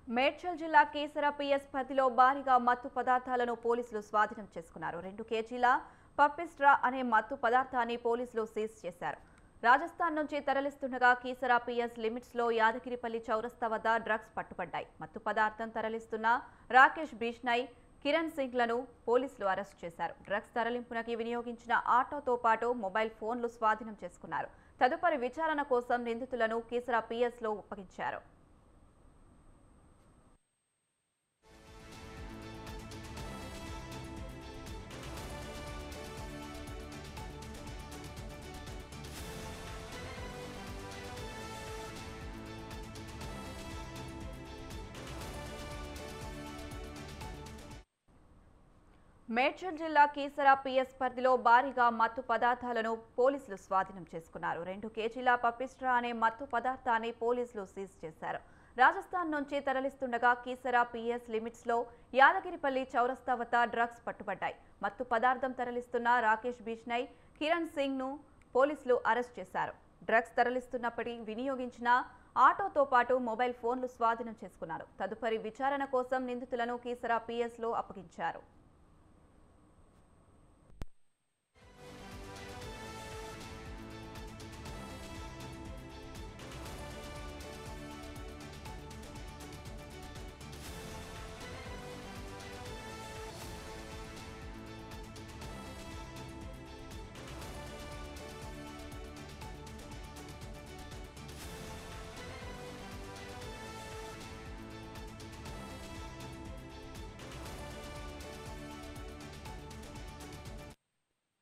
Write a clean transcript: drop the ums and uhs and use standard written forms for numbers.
మేడ్చల్ జిల్లా కీసర పిఎస్ పరిధిలో భారీగా మత్తు పదార్థాలను పోలీసులు స్వాధీనం చేసుకున్నారు. 2 కేజీల పప్పిస్ట్రా అనే మత్తు పదార్థాన్ని పోలీసులు సీజ్ చేశారు. రాజస్థాన్ నుంచి తరలిస్తుండగా కీసర పిఎస్ లిమిట్స్ లో యాదగిరిపల్లి చౌరస్తా వద్ద డ్రగ్స్ పట్టుబడ్డాయి. మత్తు పదార్థం తరలిస్తున్న రాకేష్ బిష్నై, కిరణ్ సింగ్ లను పోలీసులు అరెస్ట్ చేశారు. డ్రగ్స్ తరలింపునకి వినియోగించిన ఆటోతో పాటు మొబైల్ ఫోన్లు స్వాధీనం చేసుకున్నారు. తదుపరి విచారణ కోసం నిందితులను కీసర పిఎస్ లో అప్పగించారు. మేడ్చల్ జిల్లా కీసర పిఎస్ పరిధిలో భారీగా మత్తు పదార్థాలను పోలీసులు స్వాధీనం చేసుకున్నారు. 2 కేజీల పప్పిస్ట్రా అనే మత్తు పదార్థాన్ని పోలీసులు సీజ్ చేశారు. రాజస్థాన్ నుంచి తరలిస్తుండగా కీసర పిఎస్ లిమిట్స్ లో యాదగిరిపల్లి చౌరస్తా వద్ద డ్రగ్స్ పట్టుబడ్డాయి. మత్తు పదార్థం తరలిస్తున్న రాకేష్ బిష్నై, కిరణ్ సింగ్ ను పోలీసులు అరెస్ట్ చేశారు. డ్రగ్స్ తరలిస్తున్నప్పటికీ వినియోగించిన ఆటోతో పాటు మొబైల్ ఫోన్లు స్వాధీనం చేసుకున్నారు. తదుపరి విచారణ కోసం నిందితులను కీసర పిఎస్ లో అప్పగించారు.